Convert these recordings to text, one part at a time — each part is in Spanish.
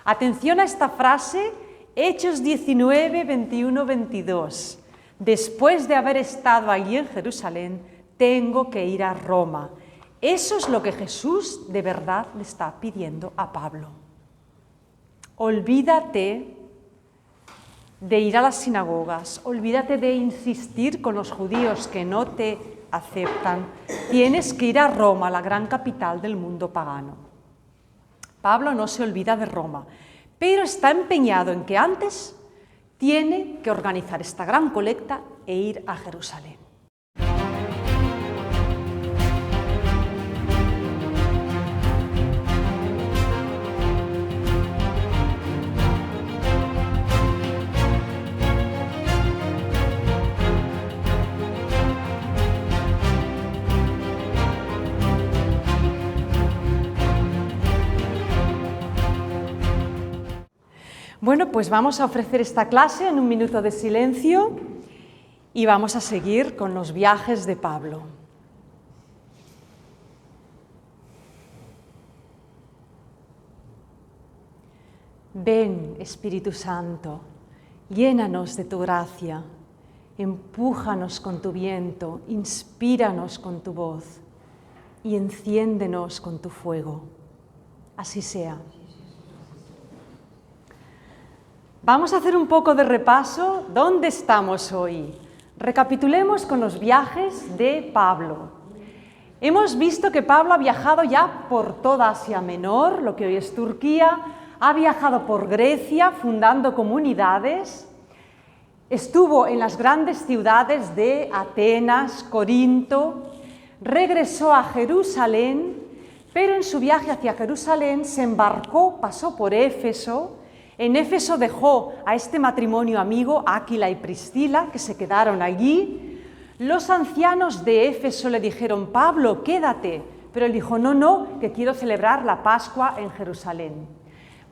Atención a esta frase, Hechos 19, 21, 22. Después de haber estado allí en Jerusalén, tengo que ir a Roma. Eso es lo que Jesús de verdad le está pidiendo a Pablo. Olvídate de ir a las sinagogas, olvídate de insistir con los judíos que no te aceptan. Tienes que ir a Roma, la gran capital del mundo pagano. Pablo no se olvida de Roma, pero está empeñado en que antes tiene que organizar esta gran colecta e ir a Jerusalén. Bueno, pues vamos a ofrecer esta clase en un minuto de silencio y vamos a seguir con los viajes de Pablo. Ven, Espíritu Santo, llénanos de tu gracia, empújanos con tu viento, inspíranos con tu voz y enciéndenos con tu fuego. Así sea. Vamos a hacer un poco de repaso. ¿Dónde estamos hoy? Recapitulemos con los viajes de Pablo. Hemos visto que Pablo ha viajado ya por toda Asia Menor, lo que hoy es Turquía, ha viajado por Grecia fundando comunidades, estuvo en las grandes ciudades de Atenas, Corinto, regresó a Jerusalén, pero en su viaje hacia Jerusalén se embarcó, pasó por Éfeso. En Éfeso dejó a este matrimonio amigo, Áquila y Priscila, que se quedaron allí. Los ancianos de Éfeso le dijeron, Pablo, quédate, pero él dijo, no, que quiero celebrar la Pascua en Jerusalén.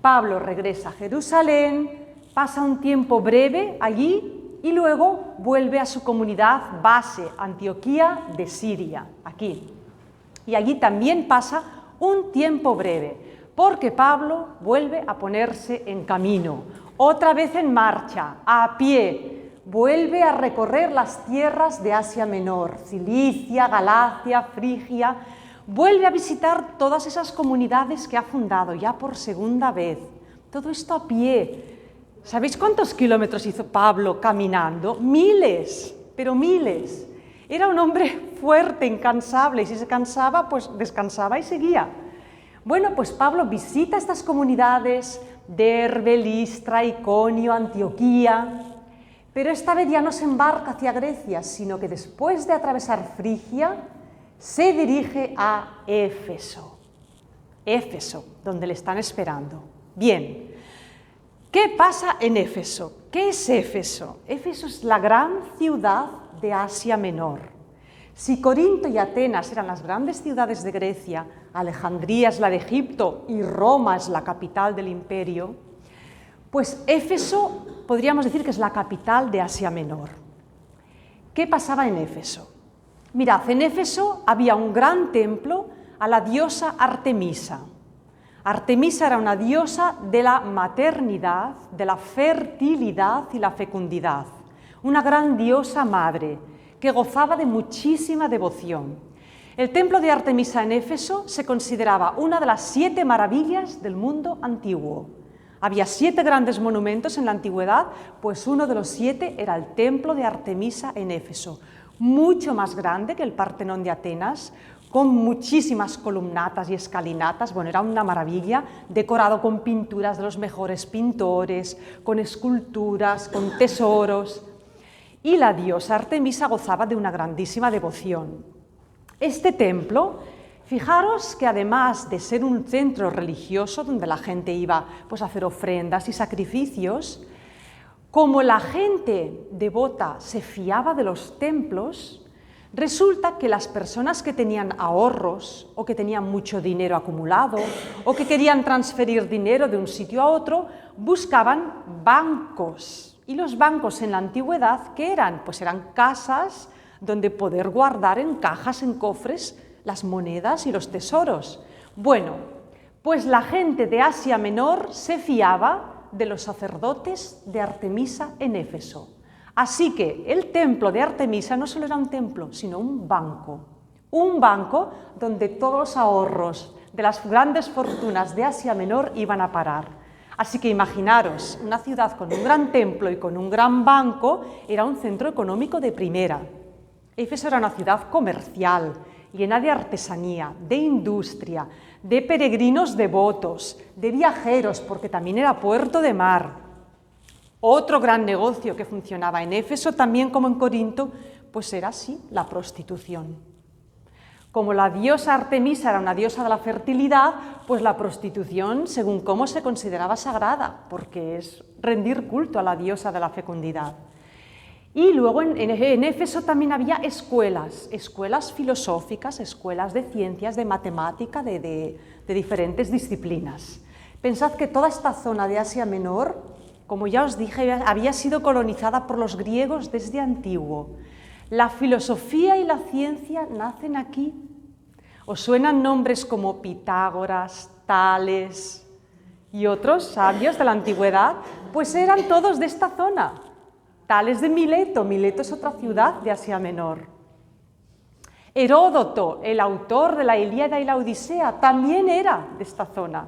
Pablo regresa a Jerusalén, pasa un tiempo breve allí y luego vuelve a su comunidad base, Antioquía de Siria, aquí. Y allí también pasa un tiempo breve, porque Pablo vuelve a ponerse en camino, otra vez en marcha, a pie, vuelve a recorrer las tierras de Asia Menor, Cilicia, Galacia, Frigia, vuelve a visitar todas esas comunidades que ha fundado ya por segunda vez, todo esto a pie. ¿Sabéis cuántos kilómetros hizo Pablo caminando? Miles, pero miles. Era un hombre fuerte, incansable, y si se cansaba, pues descansaba y seguía. Bueno, pues Pablo visita estas comunidades, Derbe, Listra, Iconio, Antioquía, pero esta vez ya no se embarca hacia Grecia, sino que después de atravesar Frigia, se dirige a Éfeso. Éfeso, donde le están esperando. Bien, ¿qué pasa en Éfeso? ¿Qué es Éfeso? Éfeso es la gran ciudad de Asia Menor. Si Corinto y Atenas eran las grandes ciudades de Grecia, Alejandría es la de Egipto y Roma es la capital del imperio, pues Éfeso podríamos decir que es la capital de Asia Menor. ¿Qué pasaba en Éfeso? Mirad, en Éfeso había un gran templo a la diosa Artemisa. Artemisa era una diosa de la maternidad, de la fertilidad y la fecundidad, una gran diosa madre que gozaba de muchísima devoción. El templo de Artemisa en Éfeso se consideraba una de las 7 maravillas del mundo antiguo. Había 7 grandes monumentos en la antigüedad, pues uno de los 7 era el templo de Artemisa en Éfeso, mucho más grande que el Partenón de Atenas, con muchísimas columnatas y escalinatas. Bueno, era una maravilla, decorado con pinturas de los mejores pintores, con esculturas, con tesoros. Y la diosa Artemisa gozaba de una grandísima devoción. Este templo, fijaros que además de ser un centro religioso donde la gente iba pues, a hacer ofrendas y sacrificios, como la gente devota se fiaba de los templos, resulta que las personas que tenían ahorros o que tenían mucho dinero acumulado o que querían transferir dinero de un sitio a otro, buscaban bancos. Y los bancos en la antigüedad, ¿qué eran? Pues eran casas donde poder guardar en cajas, en cofres, las monedas y los tesoros. Bueno, pues la gente de Asia Menor se fiaba de los sacerdotes de Artemisa en Éfeso. Así que el templo de Artemisa no solo era un templo, sino un banco donde todos los ahorros de las grandes fortunas de Asia Menor iban a parar. Así que imaginaros, una ciudad con un gran templo y con un gran banco era un centro económico de primera. Éfeso era una ciudad comercial, llena de artesanía, de industria, de peregrinos devotos, de viajeros, porque también era puerto de mar. Otro gran negocio que funcionaba en Éfeso, también como en Corinto, pues era así, la prostitución. Como la diosa Artemisa era una diosa de la fertilidad, pues la prostitución, según cómo se consideraba sagrada, porque es rendir culto a la diosa de la fecundidad. Y luego en Éfeso también había escuelas filosóficas, escuelas de ciencias, de matemática, de diferentes disciplinas. Pensad que toda esta zona de Asia Menor, como ya os dije, había sido colonizada por los griegos desde antiguo. La filosofía y la ciencia nacen aquí. ¿Os suenan nombres como Pitágoras, Tales y otros sabios de la antigüedad? Pues eran todos de esta zona. Tales de Mileto. Mileto es otra ciudad de Asia Menor. Heródoto, el autor de la Ilíada y la Odisea, también era de esta zona.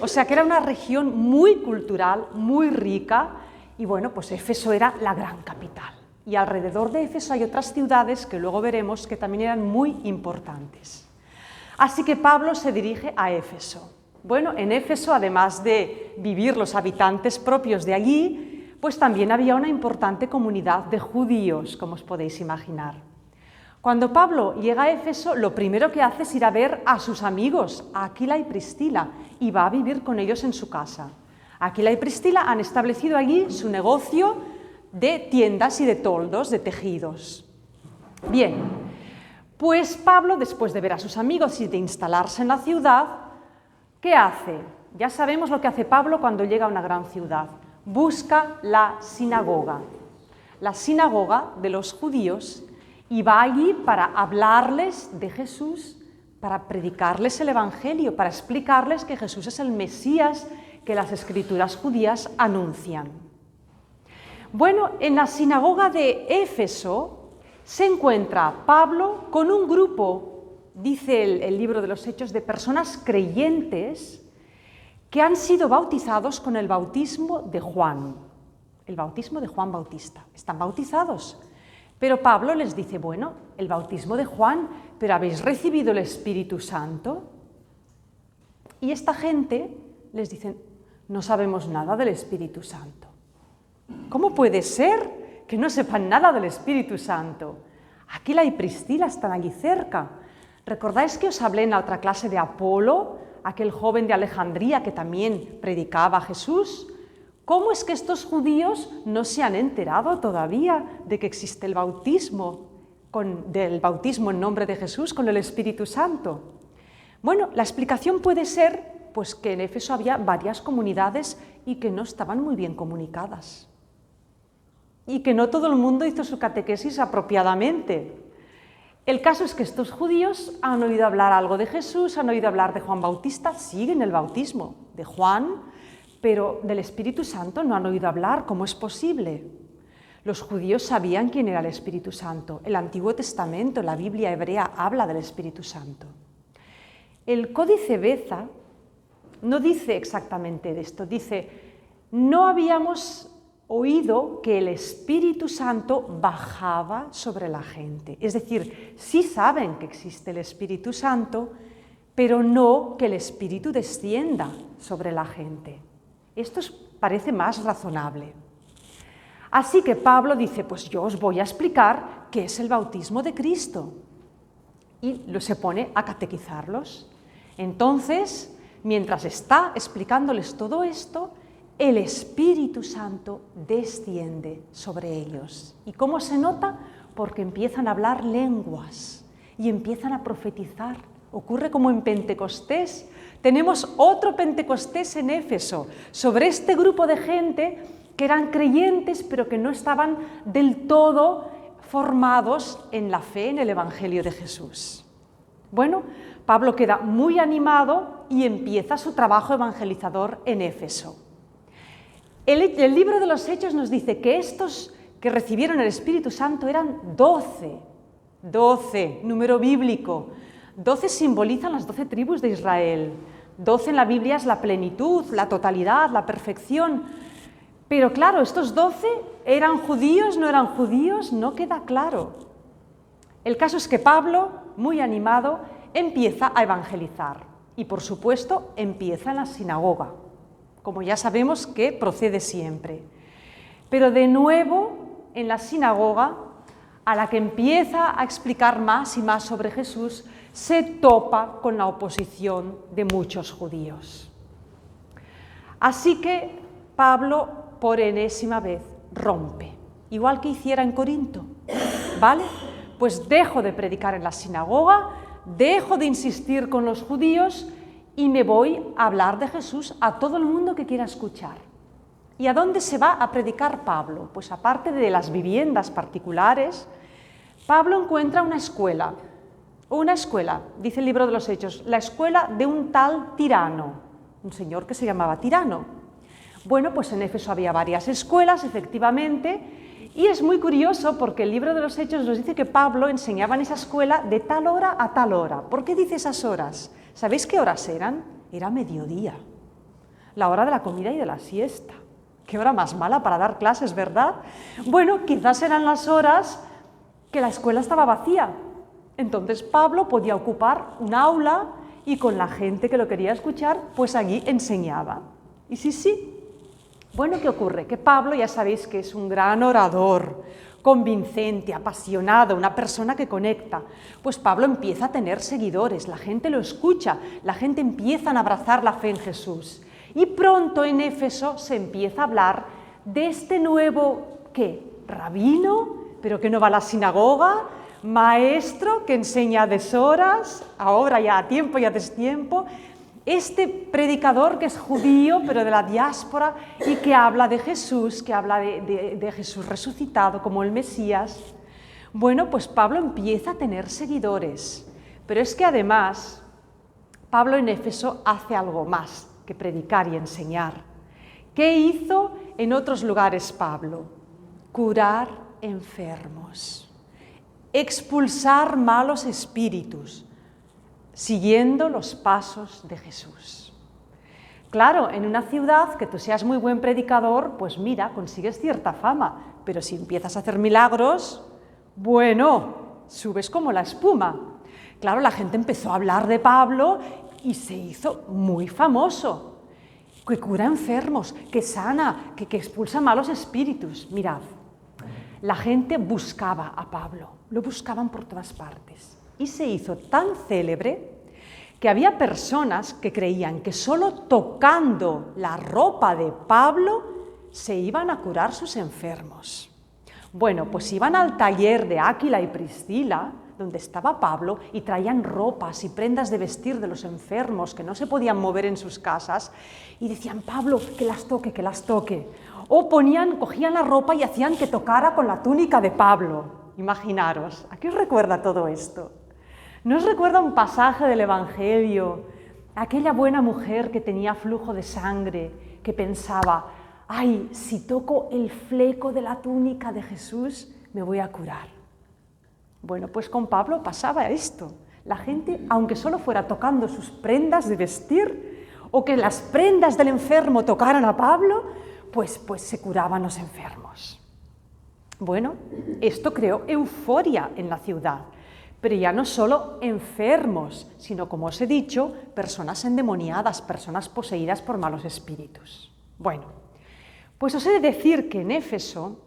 O sea que era una región muy cultural, muy rica, y bueno, pues Éfeso era la gran capital. Y alrededor de Éfeso hay otras ciudades que luego veremos que también eran muy importantes. Así que Pablo se dirige a Éfeso. Bueno, en Éfeso, además de vivir los habitantes propios de allí, pues también había una importante comunidad de judíos, como os podéis imaginar. Cuando Pablo llega a Éfeso, lo primero que hace es ir a ver a sus amigos, a Aquila y Priscila, y va a vivir con ellos en su casa. Aquila y Priscila han establecido allí su negocio de tiendas y de toldos, de tejidos. Bien, pues Pablo, después de ver a sus amigos y de instalarse en la ciudad, ¿qué hace? Ya sabemos lo que hace Pablo cuando llega a una gran ciudad. Busca la sinagoga de los judíos, y va allí para hablarles de Jesús, para predicarles el Evangelio, para explicarles que Jesús es el Mesías que las Escrituras judías anuncian. Bueno, en la sinagoga de Éfeso se encuentra Pablo con un grupo, dice el libro de los Hechos, de personas creyentes que han sido bautizados con el bautismo de Juan, el bautismo de Juan Bautista. Están bautizados, pero Pablo les dice, bueno, el bautismo de Juan, pero ¿habéis recibido el Espíritu Santo? Y esta gente les dice, no sabemos nada del Espíritu Santo. ¿Cómo puede ser que no sepan nada del Espíritu Santo? Aquila y Priscila están allí cerca. ¿Recordáis que os hablé en la otra clase de Apolo, aquel joven de Alejandría que también predicaba a Jesús? ¿Cómo es que estos judíos no se han enterado todavía de que existe el bautismo, del bautismo en nombre de Jesús con el Espíritu Santo? Bueno, la explicación puede ser pues, que en Éfeso había varias comunidades y que no estaban muy bien comunicadas. Y que no todo el mundo hizo su catequesis apropiadamente. El caso es que estos judíos han oído hablar algo de Jesús, han oído hablar de Juan Bautista, siguen el bautismo de Juan, pero del Espíritu Santo no han oído hablar. ¿Cómo es posible? Los judíos sabían quién era el Espíritu Santo. El Antiguo Testamento, la Biblia hebrea, habla del Espíritu Santo. El Códice Beza no dice exactamente de esto, dice, no habíamos oído que el Espíritu Santo bajaba sobre la gente. Es decir, sí saben que existe el Espíritu Santo, pero no que el Espíritu descienda sobre la gente. Esto parece más razonable. Así que Pablo dice, pues yo os voy a explicar qué es el bautismo de Cristo. Y se pone a catequizarlos. Entonces, mientras está explicándoles todo esto, el Espíritu Santo desciende sobre ellos. ¿Y cómo se nota? Porque empiezan a hablar lenguas y empiezan a profetizar. Ocurre como en Pentecostés. Tenemos otro Pentecostés en Éfeso, sobre este grupo de gente que eran creyentes, pero que no estaban del todo formados en la fe, en el Evangelio de Jesús. Bueno, Pablo queda muy animado y empieza su trabajo evangelizador en Éfeso. El libro de los Hechos nos dice que estos que recibieron el Espíritu Santo eran 12, número bíblico. 12 simbolizan las 12 tribus de Israel. 12 en la Biblia es la plenitud, la totalidad, la perfección. Pero claro, estos 12 ¿eran judíos, no eran judíos? No queda claro. El caso es que Pablo, muy animado, empieza a evangelizar. Y por supuesto, empieza en la sinagoga, como ya sabemos que procede siempre. Pero de nuevo, en la sinagoga, a la que empieza a explicar más y más sobre Jesús, se topa con la oposición de muchos judíos. Así que Pablo, por enésima vez, rompe, igual que hiciera en Corinto, ¿vale? Pues dejo de predicar en la sinagoga, dejo de insistir con los judíos y me voy a hablar de Jesús a todo el mundo que quiera escuchar. ¿Y a dónde se va a predicar Pablo? Pues aparte de las viviendas particulares, Pablo encuentra una escuela, dice el libro de los Hechos, la escuela de un tal Tirano, un señor que se llamaba Tirano. Bueno, pues en Éfeso había varias escuelas, efectivamente, y es muy curioso porque el libro de los Hechos nos dice que Pablo enseñaba en esa escuela de tal hora a tal hora. ¿Por qué dice esas horas? ¿Sabéis qué horas eran? Era mediodía, la hora de la comida y de la siesta. Qué hora más mala para dar clases, ¿verdad? Bueno, quizás eran las horas que la escuela estaba vacía. Entonces Pablo podía ocupar un aula y con la gente que lo quería escuchar, pues allí enseñaba. Y sí. Bueno, ¿qué ocurre? Que Pablo, ya sabéis que es un gran orador, convincente, apasionado, una persona que conecta. Pues Pablo empieza a tener seguidores, la gente lo escucha, la gente empieza a abrazar la fe en Jesús. Y pronto en Éfeso se empieza a hablar de este nuevo, ¿qué? Rabino, pero que no va a la sinagoga, maestro que enseña a deshoras, ahora ya a tiempo y a destiempo, este predicador que es judío, pero de la diáspora, y que habla de Jesús, que habla de Jesús resucitado como el Mesías. Bueno, pues Pablo empieza a tener seguidores, pero es que además Pablo en Éfeso hace algo más que predicar y enseñar. ¿Qué hizo en otros lugares Pablo? Curar enfermos, expulsar malos espíritus, siguiendo los pasos de Jesús. Claro, en una ciudad que tú seas muy buen predicador, pues mira, consigues cierta fama, pero si empiezas a hacer milagros, bueno, subes como la espuma. Claro, la gente empezó a hablar de Pablo y se hizo muy famoso, que cura enfermos, que sana, que expulsa malos espíritus. Mirad, la gente buscaba a Pablo, lo buscaban por todas partes. Y se hizo tan célebre que había personas que creían que solo tocando la ropa de Pablo se iban a curar sus enfermos. Bueno, pues iban al taller de Áquila y Priscila, donde estaba Pablo, y traían ropas y prendas de vestir de los enfermos que no se podían mover en sus casas, y decían, Pablo, que las toque, que las toque. O cogían la ropa y hacían que tocara con la túnica de Pablo. Imaginaros, ¿a qué os recuerda todo esto? ¿No os recuerda un pasaje del Evangelio? Aquella buena mujer que tenía flujo de sangre, que pensaba, ay, si toco el fleco de la túnica de Jesús, me voy a curar. Bueno, pues con Pablo pasaba esto. La gente, aunque solo fuera tocando sus prendas de vestir, o que las prendas del enfermo tocaran a Pablo, pues se curaban los enfermos. Bueno, esto creó euforia en la ciudad. Pero ya no solo enfermos, sino, como os he dicho, personas endemoniadas, personas poseídas por malos espíritus. Bueno, pues os he de decir que en Éfeso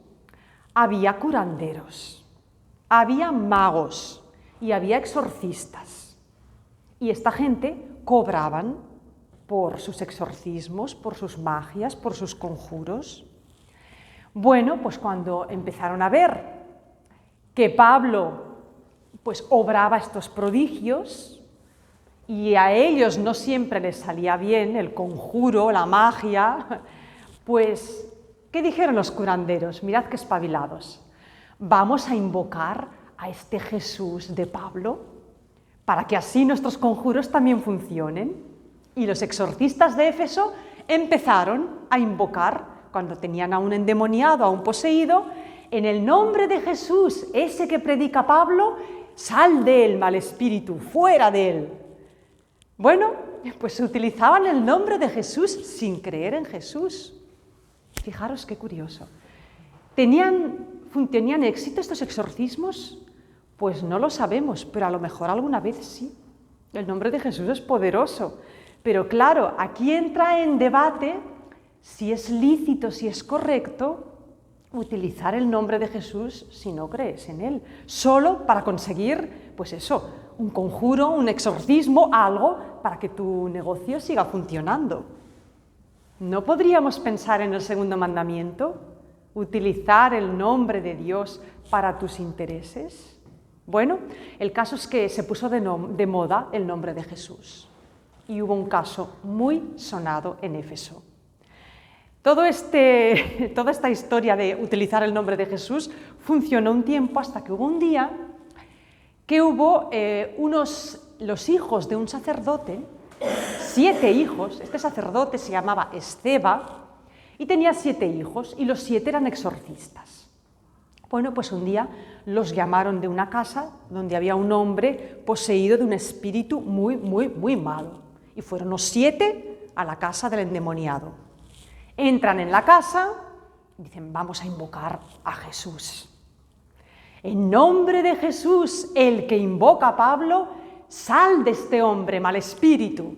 había curanderos, había magos y había exorcistas. Y esta gente cobraban por sus exorcismos, por sus magias, por sus conjuros. Bueno, pues cuando empezaron a ver que Pablo pues obraba estos prodigios y a ellos no siempre les salía bien el conjuro, la magia, pues, ¿qué dijeron los curanderos? Mirad qué espabilados. Vamos a invocar a este Jesús de Pablo para que así nuestros conjuros también funcionen. Y los exorcistas de Éfeso empezaron a invocar, cuando tenían a un endemoniado, a un poseído, en el nombre de Jesús, ese que predica Pablo, sal de él, mal espíritu, fuera de él. Bueno, pues utilizaban el nombre de Jesús sin creer en Jesús. Fijaros qué curioso. ¿Tenían éxito estos exorcismos? Pues no lo sabemos, pero a lo mejor alguna vez sí. El nombre de Jesús es poderoso. Pero claro, aquí entra en debate si es lícito, si es correcto utilizar el nombre de Jesús si no crees en él, solo para conseguir, pues eso, un conjuro, un exorcismo, algo para que tu negocio siga funcionando. ¿No podríamos pensar en el segundo mandamiento? ¿Utilizar el nombre de Dios para tus intereses? Bueno, el caso es que se puso de moda el nombre de Jesús y hubo un caso muy sonado en Éfeso. Toda esta historia de utilizar el nombre de Jesús funcionó un tiempo hasta que hubo un día que hubo los hijos de un sacerdote, 7 hijos, este sacerdote se llamaba Esceva y tenía 7 hijos y los 7 eran exorcistas. Bueno, pues un día los llamaron de una casa donde había un hombre poseído de un espíritu muy, muy, muy malo y fueron los 7 a la casa del endemoniado. Entran en la casa y dicen, vamos a invocar a Jesús. En nombre de Jesús, el que invoca a Pablo, sal de este hombre, mal espíritu.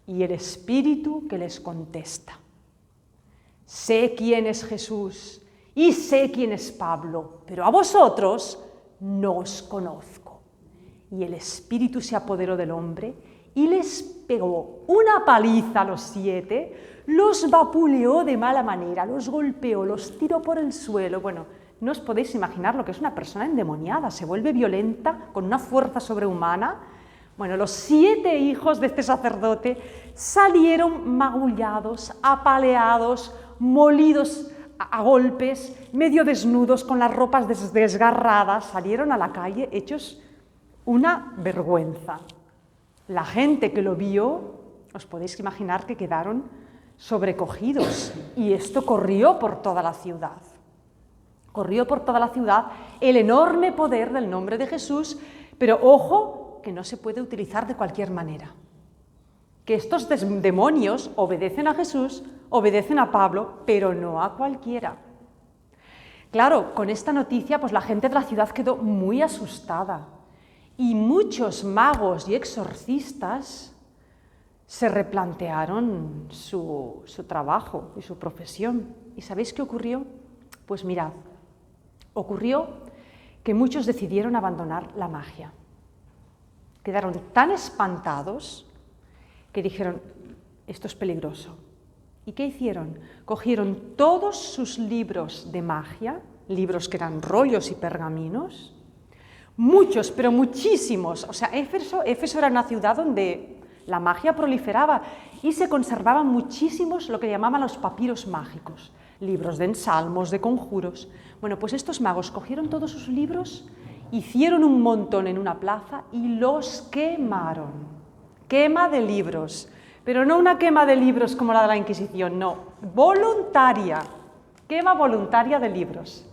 Y el espíritu que les contesta, sé quién es Jesús y sé quién es Pablo, pero a vosotros no os conozco. Y el espíritu se apoderó del hombre y les pegó una paliza a los 7, los vapuleó de mala manera, los golpeó, los tiró por el suelo. Bueno, no os podéis imaginar lo que es una persona endemoniada, se vuelve violenta, con una fuerza sobrehumana. Bueno, los 7 hijos de este sacerdote salieron magullados, apaleados, molidos a golpes, medio desnudos, con las ropas desgarradas, salieron a la calle hechos una vergüenza. La gente que lo vio, os podéis imaginar que quedaron sobrecogidos y esto corrió por toda la ciudad. Corrió por toda la ciudad el enorme poder del nombre de Jesús, pero ojo que no se puede utilizar de cualquier manera. Que estos demonios obedecen a Jesús, obedecen a Pablo, pero no a cualquiera. Claro, con esta noticia pues la gente de la ciudad quedó muy asustada y muchos magos y exorcistas se replantearon su trabajo y su profesión. ¿Y sabéis qué ocurrió? Pues mirad, ocurrió que muchos decidieron abandonar la magia. Quedaron tan espantados que dijeron, esto es peligroso. ¿Y qué hicieron? Cogieron todos sus libros de magia, libros que eran rollos y pergaminos, muchos, pero muchísimos. O sea, Éfeso era una ciudad donde la magia proliferaba y se conservaban muchísimos lo que llamaban los papiros mágicos, libros de ensalmos, de conjuros. Bueno, pues estos magos cogieron todos sus libros, hicieron un montón en una plaza y los quemaron. Quema de libros, pero no una quema de libros como la de la Inquisición, no, voluntaria, quema voluntaria de libros.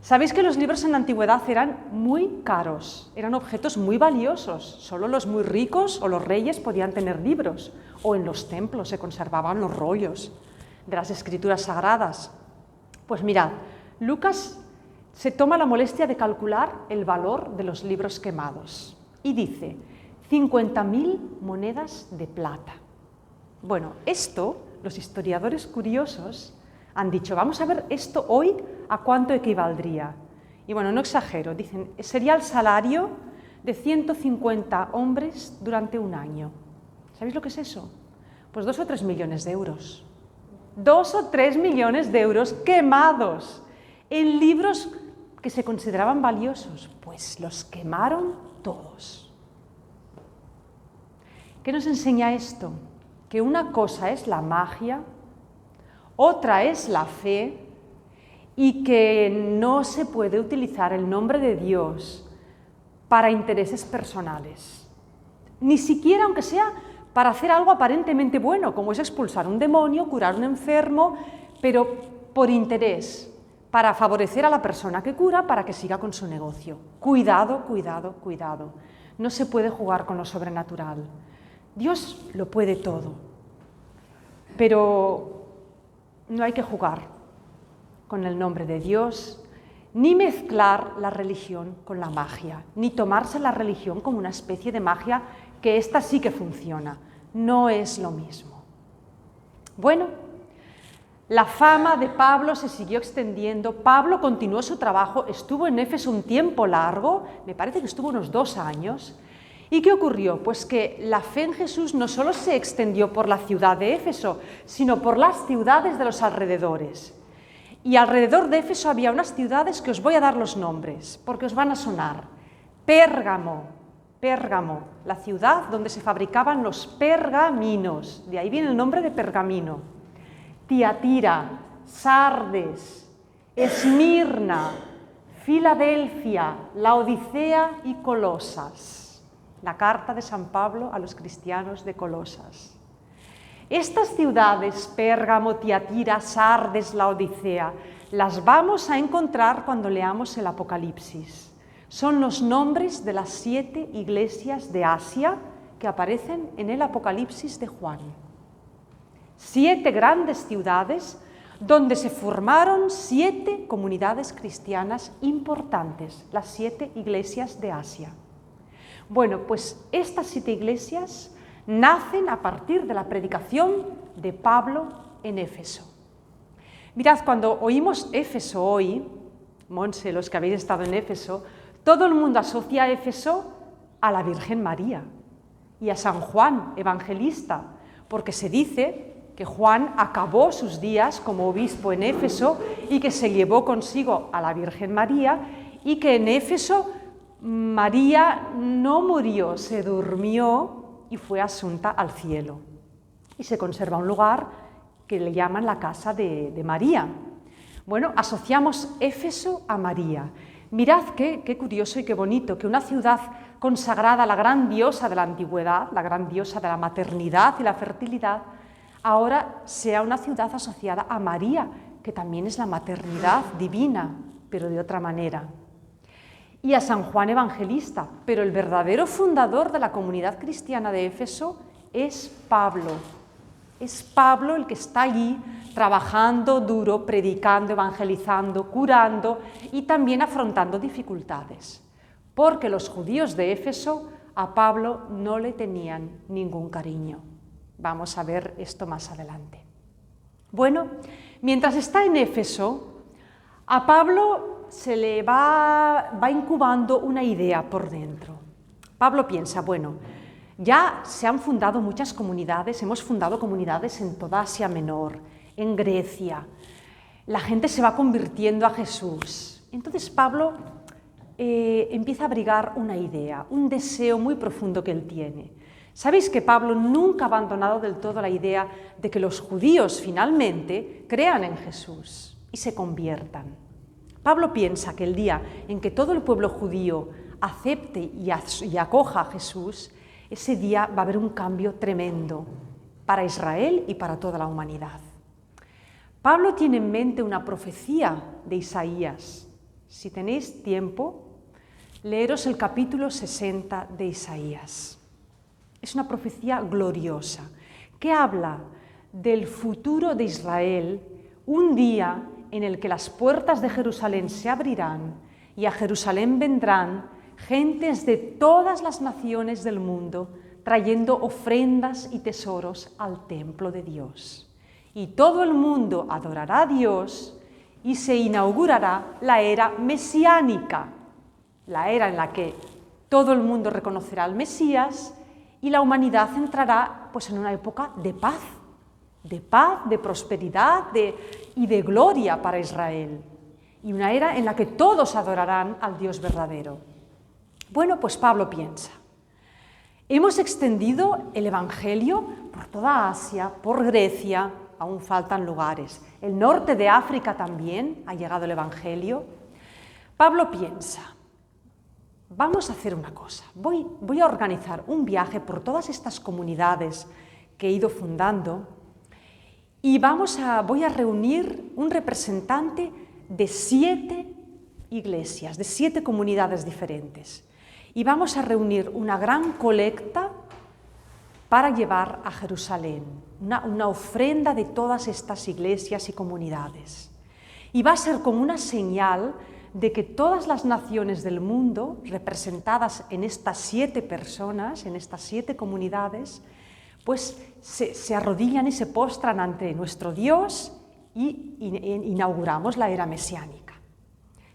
Sabéis que los libros en la antigüedad eran muy caros, eran objetos muy valiosos, solo los muy ricos o los reyes podían tener libros, o en los templos se conservaban los rollos de las escrituras sagradas. Pues mirad, Lucas se toma la molestia de calcular el valor de los libros quemados y dice 50.000 monedas de plata. Bueno, esto los historiadores curiosos han dicho, vamos a ver esto hoy a cuánto equivaldría. Y bueno, no exagero, dicen, sería el salario de 150 hombres durante un año. ¿Sabéis lo que es eso? Pues 2 o 3 millones de euros. 2 o 3 millones de euros quemados en libros que se consideraban valiosos. Pues los quemaron todos. ¿Qué nos enseña esto? Que una cosa es la magia, otra es la fe, y que no se puede utilizar el nombre de Dios para intereses personales. Ni siquiera, aunque sea para hacer algo aparentemente bueno, como es expulsar un demonio, curar a un enfermo, pero por interés, para favorecer a la persona que cura para que siga con su negocio. Cuidado, cuidado, cuidado. No se puede jugar con lo sobrenatural. Dios lo puede todo, pero no hay que jugar con el nombre de Dios, ni mezclar la religión con la magia, ni tomarse la religión como una especie de magia que esta sí que funciona. No es lo mismo. Bueno, la fama de Pablo se siguió extendiendo. Pablo continuó su trabajo, estuvo en Éfeso un tiempo largo, me parece que estuvo unos 2 años. ¿Y qué ocurrió? Pues que la fe en Jesús no solo se extendió por la ciudad de Éfeso, sino por las ciudades de los alrededores. Y alrededor de Éfeso había unas ciudades que os voy a dar los nombres, porque os van a sonar. Pérgamo, la ciudad donde se fabricaban los pergaminos, de ahí viene el nombre de pergamino. Tiatira, Sardes, Esmirna, Filadelfia, Laodicea y Colosas. La carta de San Pablo a los cristianos de Colosas. Estas ciudades, Pérgamo, Tiatira, Sardes, Laodicea, las vamos a encontrar cuando leamos el Apocalipsis. Son los nombres de las 7 iglesias de Asia que aparecen en el Apocalipsis de Juan. 7 grandes ciudades donde se formaron 7 comunidades cristianas importantes, las 7 iglesias de Asia. Bueno, pues estas 7 iglesias nacen a partir de la predicación de Pablo en Éfeso. Mirad, cuando oímos Éfeso hoy, Monse, los que habéis estado en Éfeso, todo el mundo asocia a Éfeso a la Virgen María y a San Juan, evangelista, porque se dice que Juan acabó sus días como obispo en Éfeso y que se llevó consigo a la Virgen María y que en Éfeso María no murió, se durmió y fue asunta al cielo. Y se conserva un lugar que le llaman la casa de María. Bueno, asociamos Éfeso a María. Mirad qué curioso y qué bonito que una ciudad consagrada a la gran diosa de la antigüedad, la gran diosa de la maternidad y la fertilidad, ahora sea una ciudad asociada a María, que también es la maternidad divina, pero de otra manera. Y a San Juan Evangelista, pero el verdadero fundador de la comunidad cristiana de Éfeso es Pablo. Es Pablo el que está allí trabajando duro, predicando, evangelizando, curando y también afrontando dificultades, porque los judíos de Éfeso a Pablo no le tenían ningún cariño. Vamos a ver esto más adelante. Bueno, mientras está en Éfeso, a Pablo se le va incubando una idea por dentro. Pablo piensa, bueno, ya se han fundado muchas comunidades, hemos fundado comunidades en toda Asia Menor, en Grecia. La gente se va convirtiendo a Jesús. Entonces Pablo empieza a abrigar una idea, un deseo muy profundo que él tiene. Sabéis que Pablo nunca ha abandonado del todo la idea de que los judíos finalmente crean en Jesús y se conviertan. Pablo piensa que el día en que todo el pueblo judío acepte y acoja a Jesús, ese día va a haber un cambio tremendo para Israel y para toda la humanidad. Pablo tiene en mente una profecía de Isaías. Si tenéis tiempo, leeros el capítulo 60 de Isaías. Es una profecía gloriosa que habla del futuro de Israel, un día en el que las puertas de Jerusalén se abrirán y a Jerusalén vendrán gentes de todas las naciones del mundo trayendo ofrendas y tesoros al templo de Dios. Y todo el mundo adorará a Dios y se inaugurará la era mesiánica, la era en la que todo el mundo reconocerá al Mesías y la humanidad entrará pues, en una época de paz, de prosperidad y de gloria para Israel. Y una era en la que todos adorarán al Dios verdadero. Bueno, pues Pablo piensa, hemos extendido el Evangelio por toda Asia, por Grecia, aún faltan lugares. El norte de África también ha llegado el Evangelio. Pablo piensa, vamos a hacer una cosa. Voy a organizar un viaje por todas estas comunidades que he ido fundando y voy a reunir un representante de 7 iglesias, de 7 comunidades diferentes. Y vamos a reunir una gran colecta para llevar a Jerusalén, una ofrenda de todas estas iglesias y comunidades. Y va a ser como una señal de que todas las naciones del mundo, representadas en estas 7 personas, en estas 7 comunidades, pues se arrodillan y se postran ante nuestro Dios y inauguramos la era mesiánica.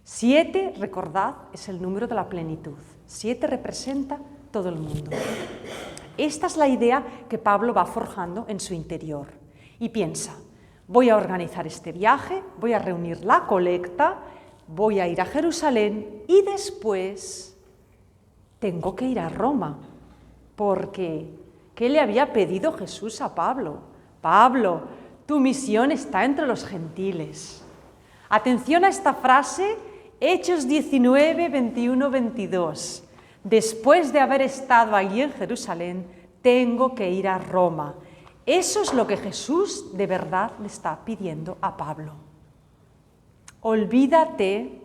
7, recordad, es el número de la plenitud. 7 representa todo el mundo. Esta es la idea que Pablo va forjando en su interior. Y piensa, voy a organizar este viaje, voy a reunir la colecta, voy a ir a Jerusalén y después tengo que ir a Roma, porque ¿qué le había pedido Jesús a Pablo? Pablo, tu misión está entre los gentiles. Atención a esta frase, Hechos 19, 21, 22. Después de haber estado allí en Jerusalén, tengo que ir a Roma. Eso es lo que Jesús de verdad le está pidiendo a Pablo. Olvídate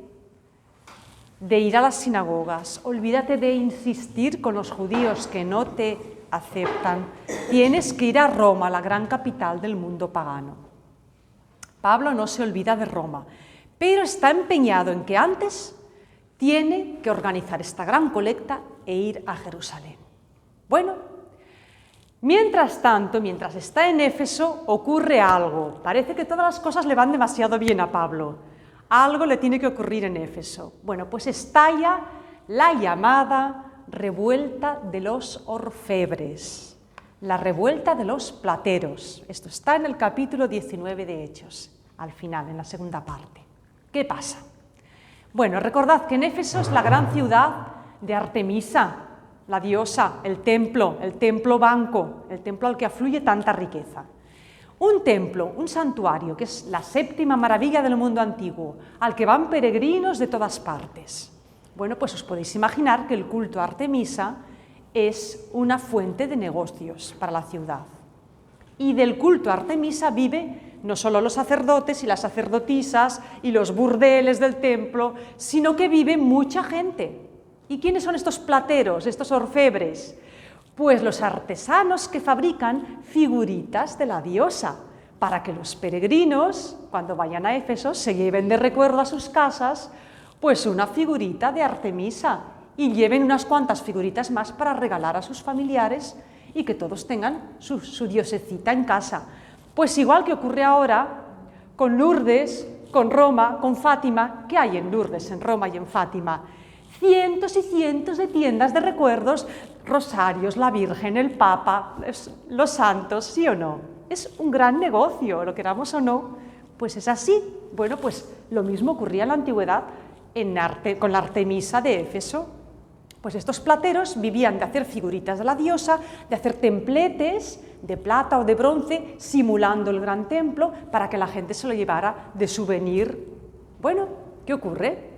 de ir a las sinagogas, olvídate de insistir con los judíos que no te aceptan. Tienes que ir a Roma, la gran capital del mundo pagano. Pablo no se olvida de Roma, pero está empeñado en que antes tiene que organizar esta gran colecta e ir a Jerusalén. Bueno, mientras tanto, mientras está en Éfeso, ocurre algo. Parece que todas las cosas le van demasiado bien a Pablo. Algo le tiene que ocurrir en Éfeso. Bueno, pues estalla la llamada revuelta de los orfebres, la revuelta de los plateros. Esto está en el capítulo 19 de Hechos, al final, en la segunda parte. ¿Qué pasa? Bueno, recordad que en Éfeso es la gran ciudad de Artemisa, la diosa, el templo banco, el templo al que afluye tanta riqueza. Un templo, un santuario, que es la 7ª maravilla del mundo antiguo, al que van peregrinos de todas partes. Bueno, pues os podéis imaginar que el culto a Artemisa es una fuente de negocios para la ciudad. Y del culto a Artemisa vive no solo los sacerdotes y las sacerdotisas y los burdeles del templo, sino que vive mucha gente. ¿Y quiénes son estos plateros, estos orfebres? Pues los artesanos que fabrican figuritas de la diosa, para que los peregrinos, cuando vayan a Éfeso, se lleven de recuerdo a sus casas, pues una figurita de Artemisa, y lleven unas cuantas figuritas más para regalar a sus familiares y que todos tengan su diosecita en casa. Pues igual que ocurre ahora con Lourdes, con Roma, con Fátima. ¿Qué hay en Lourdes, en Roma y en Fátima? Cientos y cientos de tiendas de recuerdos, rosarios, la Virgen, el Papa, los santos, ¿sí o no? Es un gran negocio, lo queramos o no, pues es así. Bueno, pues lo mismo ocurría en la antigüedad con la Artemisa de Éfeso. Pues estos plateros vivían de hacer figuritas de la diosa, de hacer templetes de plata o de bronce, simulando el gran templo, para que la gente se lo llevara de souvenir. Bueno, ¿qué ocurre?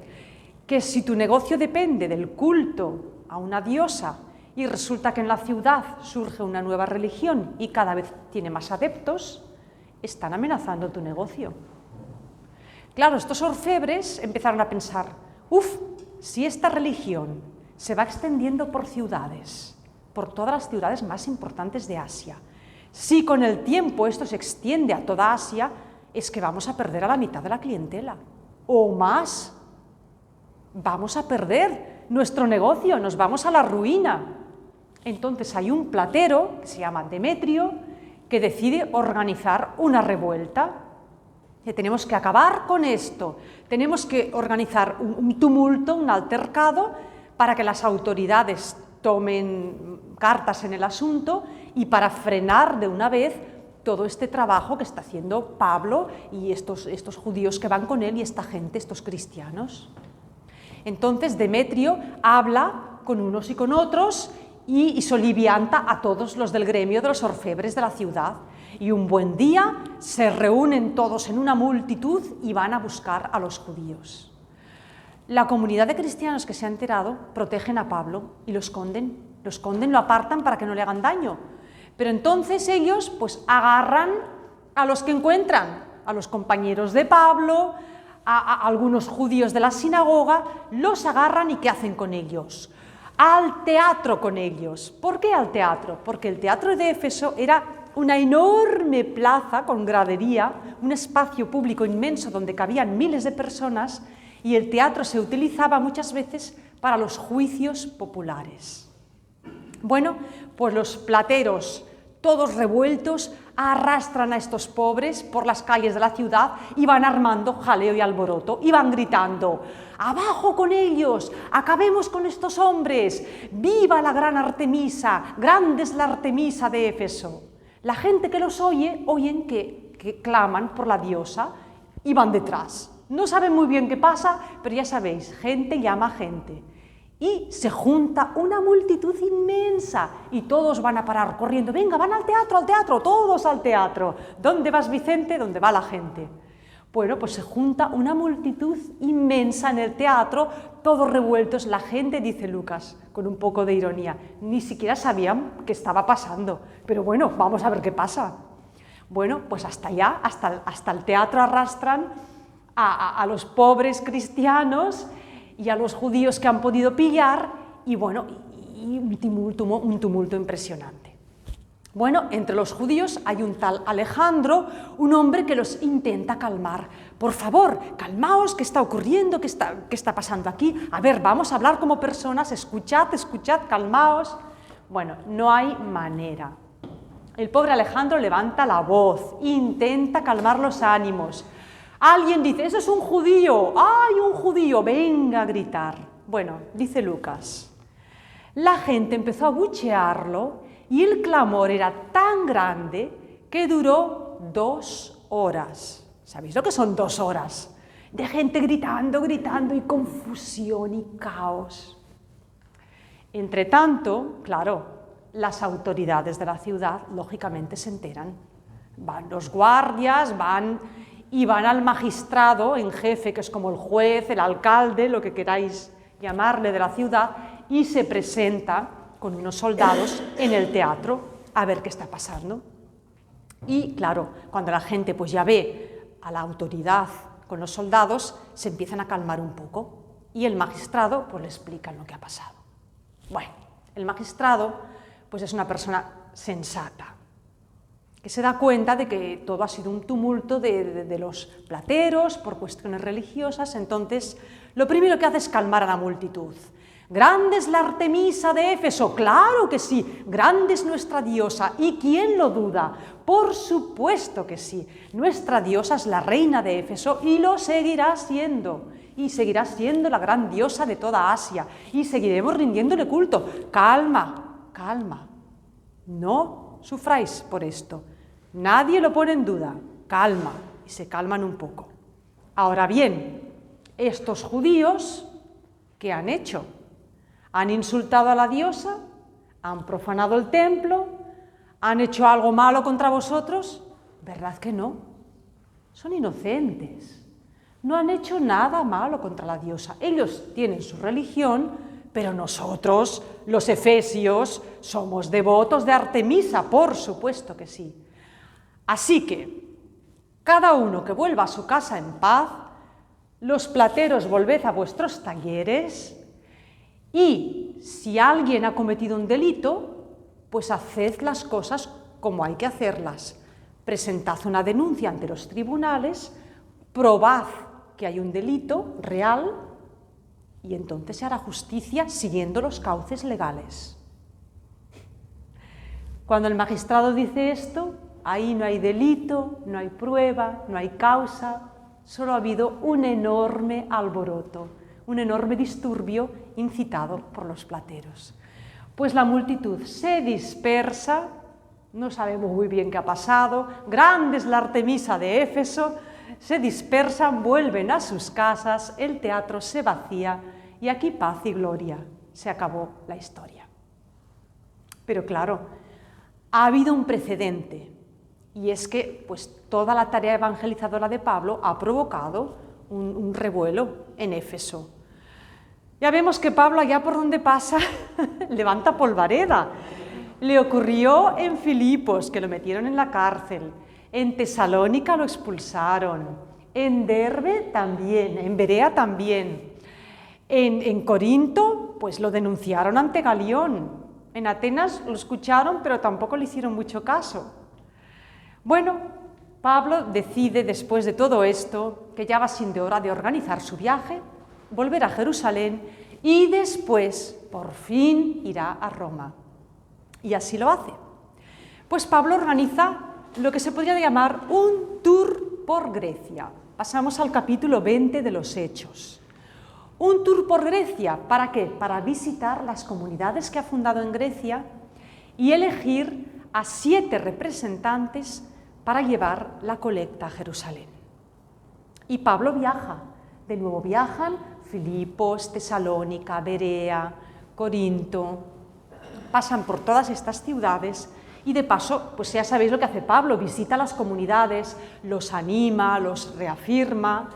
Que si tu negocio depende del culto a una diosa y resulta que en la ciudad surge una nueva religión y cada vez tiene más adeptos, están amenazando tu negocio. Claro, estos orfebres empezaron a pensar, si esta religión se va extendiendo por ciudades, por todas las ciudades más importantes de Asia, si con el tiempo esto se extiende a toda Asia, es que vamos a perder a la mitad de la clientela, o más. Vamos a perder nuestro negocio, nos vamos a la ruina. Entonces hay un platero, que se llama Demetrio, que decide organizar una revuelta. Que tenemos que acabar con esto, tenemos que organizar un tumulto, un altercado, para que las autoridades tomen cartas en el asunto y para frenar de una vez todo este trabajo que está haciendo Pablo y estos judíos que van con él y esta gente, estos cristianos. Entonces Demetrio habla con unos y con otros y solivianta a todos los del gremio de los orfebres de la ciudad. Y un buen día se reúnen todos en una multitud y van a buscar a los judíos. La comunidad de cristianos que se ha enterado protegen a Pablo y lo esconden, lo apartan para que no le hagan daño. Pero entonces ellos pues agarran a los que encuentran, a los compañeros de Pablo, a algunos judíos de la sinagoga, los agarran y ¿qué hacen con ellos? Al teatro con ellos. ¿Por qué al teatro? Porque el teatro de Éfeso era una enorme plaza con gradería, un espacio público inmenso donde cabían miles de personas, y el teatro se utilizaba muchas veces para los juicios populares. Bueno, pues los plateros, todos revueltos, arrastran a estos pobres por las calles de la ciudad y van armando jaleo y alboroto, y van gritando: ¡abajo con ellos! ¡Acabemos con estos hombres! ¡Viva la gran Artemisa! ¡Grande es la Artemisa de Éfeso! La gente que los oyen que claman por la diosa y van detrás. No saben muy bien qué pasa, pero ya sabéis, gente llama a gente. Y se junta una multitud inmensa y todos van a parar corriendo. Venga, van al teatro, todos al teatro. ¿Dónde vas, Vicente? ¿Dónde va la gente? Bueno, pues se junta una multitud inmensa en el teatro, todos revueltos. La gente, dice Lucas, con un poco de ironía, ni siquiera sabían qué estaba pasando. Pero bueno, vamos a ver qué pasa. Bueno, pues hasta allá, hasta el teatro arrastran a los pobres cristianos y a los judíos que han podido pillar, y bueno, y un tumulto impresionante. Bueno, entre los judíos hay un tal Alejandro, un hombre que los intenta calmar. Por favor, calmaos, ¿qué está ocurriendo? ¿Qué está pasando aquí? A ver, vamos a hablar como personas, escuchad, calmaos. Bueno, no hay manera. El pobre Alejandro levanta la voz, intenta calmar los ánimos. Alguien dice: ¡eso es un judío! ¡Ay, un judío! Venga a gritar. Bueno, dice Lucas, la gente empezó a abuchearlo y el clamor era tan grande que duró 2 horas. ¿Sabéis lo que son 2 horas? De gente gritando y confusión y caos. Entre tanto, claro, las autoridades de la ciudad lógicamente se enteran. Van los guardias, van al magistrado en jefe, que es como el juez, el alcalde, lo que queráis llamarle, de la ciudad, y se presenta con unos soldados en el teatro a ver qué está pasando. Y claro, cuando la gente pues ya ve a la autoridad con los soldados, se empiezan a calmar un poco y el magistrado pues le explica lo que ha pasado. Bueno, el magistrado pues es una persona sensata, que se da cuenta de que todo ha sido un tumulto de los plateros por cuestiones religiosas. Entonces, lo primero que hace es calmar a la multitud. ¡Grande es la Artemisa de Éfeso! ¡Claro que sí! ¡Grande es nuestra diosa! ¿Y quién lo duda? ¡Por supuesto que sí! Nuestra diosa es la reina de Éfeso y lo seguirá siendo. Y seguirá siendo la gran diosa de toda Asia. Y seguiremos rindiéndole culto. ¡Calma! ¡Calma! No sufráis por esto. Nadie lo pone en duda. Calma. Y se calman un poco. Ahora bien, estos judíos, ¿qué han hecho? ¿Han insultado a la diosa? ¿Han profanado el templo? ¿Han hecho algo malo contra vosotros? ¿Verdad que no? Son inocentes. No han hecho nada malo contra la diosa. Ellos tienen su religión, pero nosotros, los efesios, somos devotos de Artemisa, por supuesto que sí. Así que, cada uno que vuelva a su casa en paz, los plateros volved a vuestros talleres, y si alguien ha cometido un delito, pues haced las cosas como hay que hacerlas. Presentad una denuncia ante los tribunales, probad que hay un delito real, y entonces se hará justicia siguiendo los cauces legales. Cuando el magistrado dice esto, ahí no hay delito, no hay prueba, no hay causa, solo ha habido un enorme alboroto, un enorme disturbio incitado por los plateros. Pues la multitud se dispersa, no sabemos muy bien qué ha pasado, grande es la Artemisa de Éfeso, se dispersan, vuelven a sus casas, el teatro se vacía y aquí paz y gloria, se acabó la historia. Pero claro, ha habido un precedente, y es que pues, toda la tarea evangelizadora de Pablo ha provocado un revuelo en Éfeso. Ya vemos que Pablo, allá por donde pasa, levanta polvareda. Le ocurrió en Filipos, que lo metieron en la cárcel. En Tesalónica lo expulsaron. En Derbe también, en Berea también. En Corinto, pues lo denunciaron ante Galión. En Atenas lo escucharon, pero tampoco le hicieron mucho caso. Bueno, Pablo decide, después de todo esto, que ya va siendo hora de organizar su viaje, volver a Jerusalén y después, por fin, irá a Roma. Y así lo hace. Pues Pablo organiza lo que se podría llamar un tour por Grecia. Pasamos al capítulo 20 de los Hechos. Un tour por Grecia, ¿para qué? Para visitar las comunidades que ha fundado en Grecia y elegir a 7 representantes para llevar la colecta a Jerusalén. Y Pablo viaja. De nuevo viajan Filipos, Tesalónica, Berea, Corinto. Pasan por todas estas ciudades y de paso, pues ya sabéis lo que hace Pablo, visita las comunidades, los anima, los reafirma.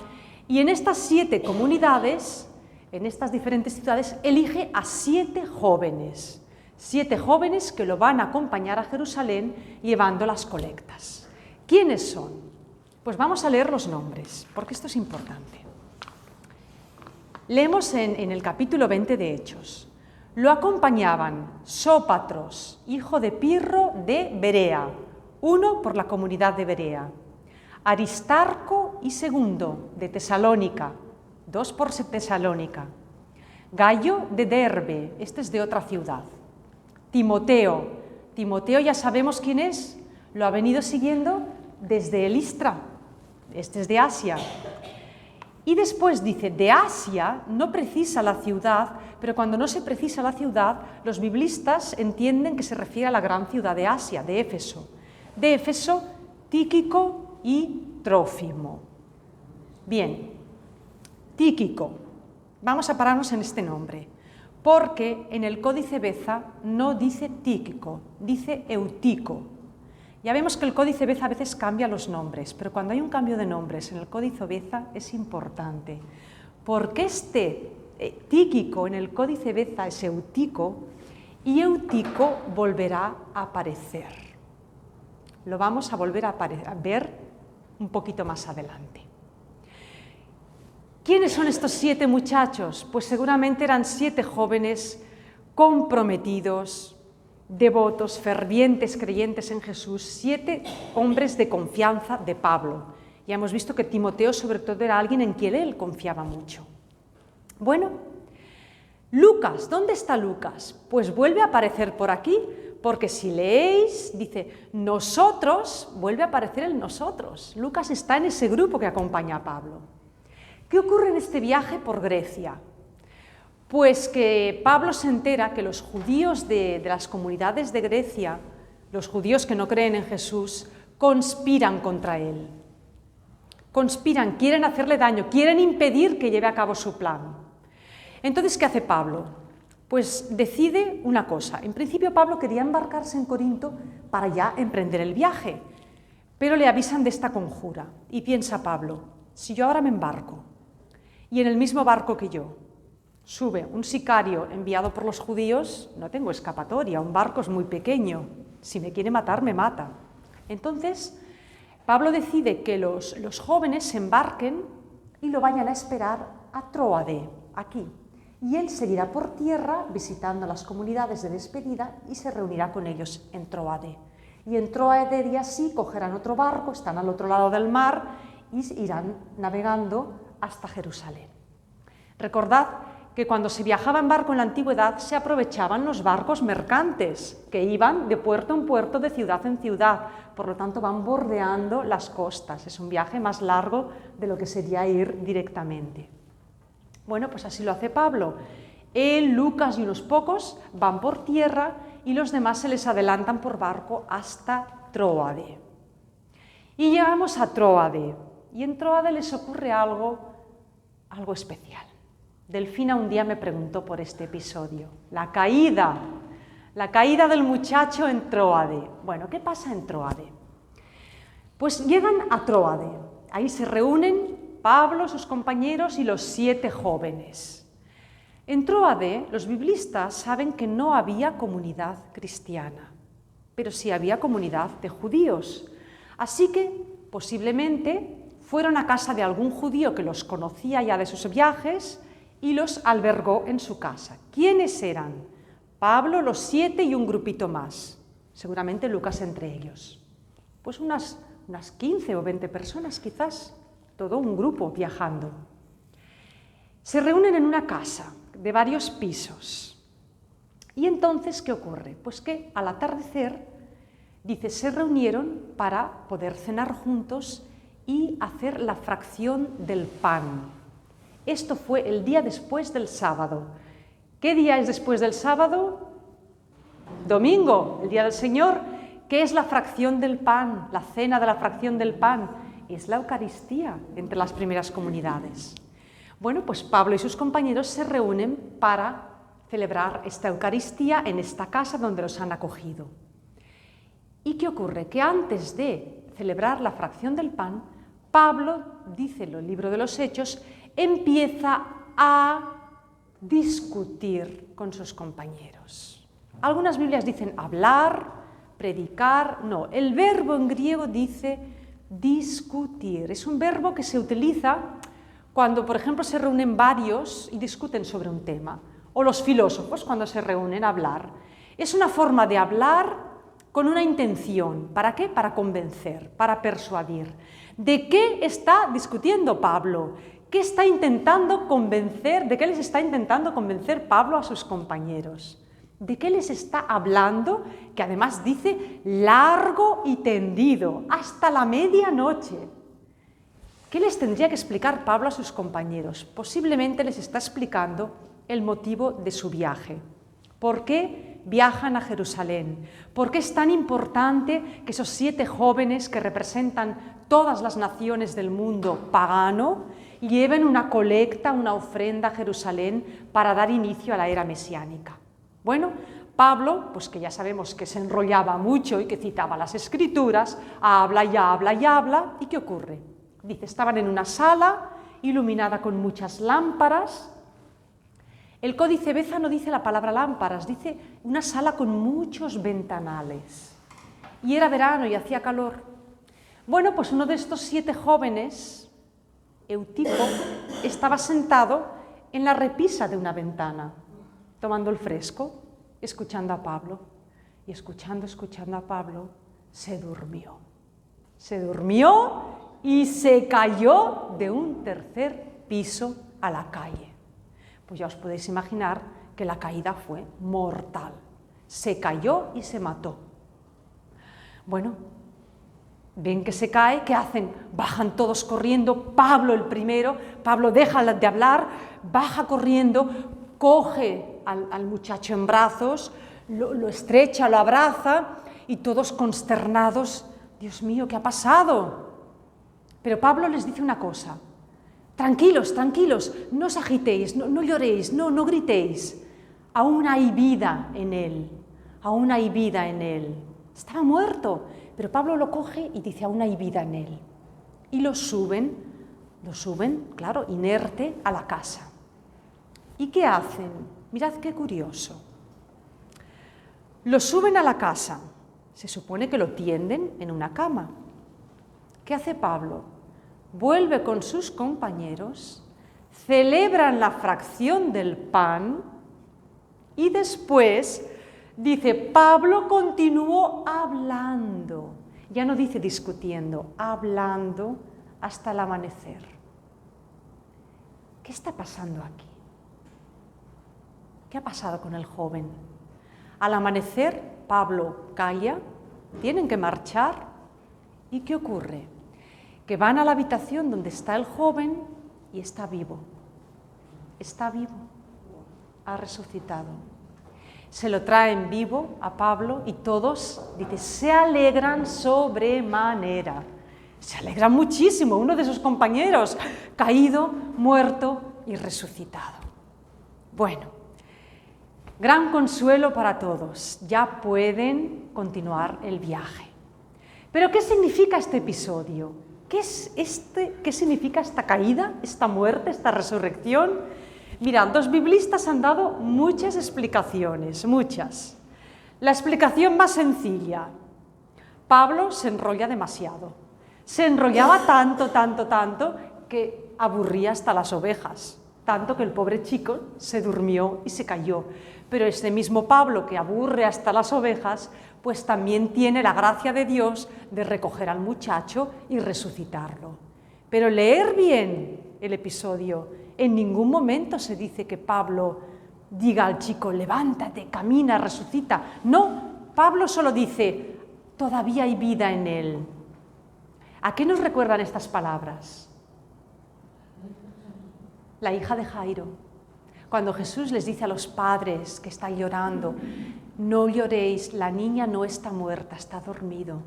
Y en estas 7 comunidades, en estas diferentes ciudades, elige a 7 jóvenes. 7 jóvenes que lo van a acompañar a Jerusalén llevando las colectas. ¿Quiénes son? Pues vamos a leer los nombres, porque esto es importante. Leemos en el capítulo 20 de Hechos. Lo acompañaban Sópatros, hijo de Pirro de Berea, uno por la comunidad de Berea, Aristarco y Segundo de Tesalónica, 2 por Tesalónica, Gayo de Derbe, este es de otra ciudad, Timoteo ya sabemos quién es, lo ha venido siguiendo desde Listra, este es de Asia. Y después dice, de Asia no precisa la ciudad, pero cuando no se precisa la ciudad, los biblistas entienden que se refiere a la gran ciudad de Asia, de Éfeso. De Éfeso, Tíquico y Trófimo. Bien, Tíquico. Vamos a pararnos en este nombre, porque en el Códice Beza no dice Tíquico, dice Eutico. Ya vemos que el Códice Beza a veces cambia los nombres, pero cuando hay un cambio de nombres en el Códice Beza es importante, porque este Tíquico en el Códice Beza es Eutico y Eutico volverá a aparecer. Lo vamos a volver a ver un poquito más adelante. ¿Quiénes son estos 7 muchachos? Pues seguramente eran 7 jóvenes comprometidos, devotos, fervientes, creyentes en Jesús, 7 hombres de confianza de Pablo. Ya hemos visto que Timoteo sobre todo era alguien en quien él confiaba mucho. Bueno, Lucas, ¿dónde está Lucas? Pues vuelve a aparecer por aquí, porque si leéis, dice, nosotros, vuelve a aparecer el nosotros. Lucas está en ese grupo que acompaña a Pablo. ¿Qué ocurre en este viaje por Grecia? Pues que Pablo se entera que los judíos de las comunidades de Grecia, los judíos que no creen en Jesús, conspiran contra él. Conspiran, quieren hacerle daño, quieren impedir que lleve a cabo su plan. Entonces, ¿qué hace Pablo? Pues decide una cosa. En principio Pablo quería embarcarse en Corinto para ya emprender el viaje, pero le avisan de esta conjura y piensa Pablo, si yo ahora me embarco y en el mismo barco que yo sube un sicario enviado por los judíos, no tengo escapatoria, un barco es muy pequeño, si me quiere matar, me mata. Entonces, Pablo decide que los jóvenes se embarquen y lo vayan a esperar a Tróade, aquí, y él seguirá por tierra visitando las comunidades de despedida y se reunirá con ellos en Tróade. Y en Tróade ya sí cogerán otro barco, están al otro lado del mar y irán navegando hasta Jerusalén. Recordad que cuando se viajaba en barco en la antigüedad se aprovechaban los barcos mercantes que iban de puerto en puerto, de ciudad en ciudad, por lo tanto van bordeando las costas, es un viaje más largo de lo que sería ir directamente. Bueno, pues así lo hace Pablo. Él, Lucas y unos pocos van por tierra y los demás se les adelantan por barco hasta Tróade. Y llegamos a Tróade y en Tróade les ocurre algo especial. Delfina un día me preguntó por este episodio, la caída del muchacho en Tróade. Bueno, ¿qué pasa en Tróade? Pues llegan a Tróade, ahí se reúnen Pablo, sus compañeros y los 7 jóvenes. En Tróade, los biblistas saben que no había comunidad cristiana, pero sí había comunidad de judíos. Así que, posiblemente, fueron a casa de algún judío que los conocía ya de sus viajes y los albergó en su casa. ¿Quiénes eran? Pablo, los 7 y un grupito más, seguramente Lucas entre ellos. Pues unas 15 o 20 personas quizás, todo un grupo viajando. Se reúnen en una casa de varios pisos. ¿Y entonces qué ocurre? Pues que al atardecer, dice, se reunieron para poder cenar juntos y hacer la fracción del pan. Esto fue el día después del sábado. ¿Qué día es después del sábado? Domingo, el día del Señor. ¿Qué es la fracción del pan? La cena de la fracción del pan. Es la Eucaristía entre las primeras comunidades. Bueno, pues Pablo y sus compañeros se reúnen para celebrar esta Eucaristía en esta casa donde los han acogido. ¿Y qué ocurre? Que antes de celebrar la fracción del pan, Pablo, dice el libro de los Hechos, empieza a discutir con sus compañeros. Algunas Biblias dicen hablar, predicar, no, el verbo en griego dice discutir. Es un verbo que se utiliza cuando, por ejemplo, se reúnen varios y discuten sobre un tema, o los filósofos cuando se reúnen a hablar. Es una forma de hablar con una intención. ¿Para qué? Para convencer, para persuadir. ¿De qué está discutiendo Pablo? ¿Qué está intentando convencer? ¿De qué les está intentando convencer Pablo a sus compañeros? ¿De qué les está hablando? Que además dice largo y tendido, hasta la medianoche. ¿Qué les tendría que explicar Pablo a sus compañeros? Posiblemente les está explicando el motivo de su viaje. ¿Por qué viajan a Jerusalén? ¿Por qué es tan importante que esos 7 jóvenes que representan todas las naciones del mundo pagano lleven una colecta, una ofrenda a Jerusalén para dar inicio a la era mesiánica? Bueno, Pablo, pues que ya sabemos que se enrollaba mucho y que citaba las Escrituras, habla y habla y habla, ¿y qué ocurre? Dice, estaban en una sala iluminada con muchas lámparas. El Códice Beza no dice la palabra lámparas, dice una sala con muchos ventanales. Y era verano y hacía calor. Bueno, pues uno de estos 7 jóvenes, Eutico, estaba sentado en la repisa de una ventana, tomando el fresco, escuchando a Pablo. Y escuchando a Pablo, se durmió. Se durmió y se cayó de un 3er piso a la calle. Pues ya os podéis imaginar que la caída fue mortal. Se cayó y se mató. Bueno, ven que se cae, ¿qué hacen? Bajan todos corriendo, Pablo el primero, Pablo deja de hablar, baja corriendo, coge al muchacho en brazos, lo estrecha, lo abraza y todos consternados, Dios mío, ¿qué ha pasado? Pero Pablo les dice una cosa, tranquilos, tranquilos, no os agitéis, no lloréis, no gritéis, aún hay vida en él, aún hay vida en él. Estaba muerto, pero Pablo lo coge y dice, aún hay vida en él. Y lo suben, claro, inerte a la casa. ¿Y qué hacen? Mirad qué curioso. Lo suben a la casa, se supone que lo tienden en una cama. ¿Qué hace Pablo? Vuelve con sus compañeros, celebran la fracción del pan y después, dice, Pablo continuó hablando, ya no dice discutiendo, hablando hasta el amanecer. ¿Qué está pasando aquí? ¿Qué ha pasado con el joven? Al amanecer, Pablo calla, tienen que marchar, ¿y qué ocurre? Que van a la habitación donde está el joven y está vivo, ha resucitado. Se lo traen vivo a Pablo y todos, dice, se alegran sobremanera, se alegran muchísimo, uno de sus compañeros, caído, muerto y resucitado. Bueno, gran consuelo para todos, ya pueden continuar el viaje. Pero ¿qué significa este episodio? ¿Qué significa esta caída, esta muerte, esta resurrección? Mirad, los biblistas han dado muchas explicaciones, muchas. La explicación más sencilla: Pablo se enrolla demasiado. Se enrollaba tanto, que aburría hasta las ovejas. Tanto que el pobre chico se durmió y se cayó. Pero este mismo Pablo, que aburre hasta las ovejas, pues también tiene la gracia de Dios de recoger al muchacho y resucitarlo. Pero leer bien el episodio, en ningún momento se dice que Pablo diga al chico: levántate, camina, resucita. No, Pablo solo dice: todavía hay vida en él. ¿A qué nos recuerdan estas palabras? La hija de Jairo. Cuando Jesús les dice a los padres que están llorando: no lloréis, la niña no está muerta, está dormido.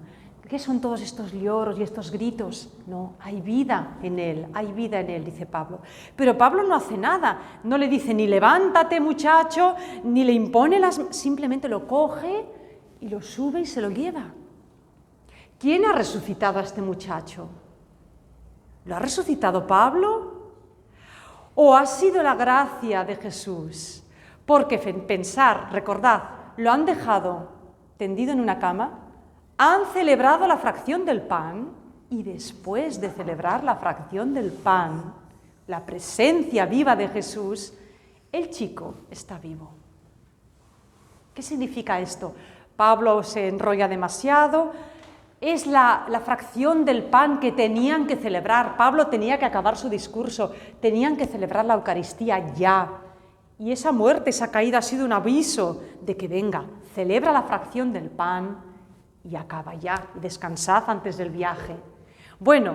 ¿Qué son todos estos lloros y estos gritos? No, hay vida en él, dice Pablo. Pero Pablo no hace nada, no le dice ni levántate muchacho, ni le impone simplemente lo coge y lo sube y se lo lleva. ¿Quién ha resucitado a este muchacho? ¿Lo ha resucitado Pablo? ¿O ha sido la gracia de Jesús? Porque pensar, recordad, lo han dejado tendido en una cama, han celebrado la fracción del pan y después de celebrar la fracción del pan, la presencia viva de Jesús, el chico está vivo. ¿Qué significa esto? Pablo se enrolla demasiado. Es la fracción del pan que tenían que celebrar. Pablo tenía que acabar su discurso, tenían que celebrar la Eucaristía ya. Y esa muerte, esa caída ha sido un aviso de que venga, celebra la fracción del pan y acaba ya, y descansad antes del viaje. Bueno,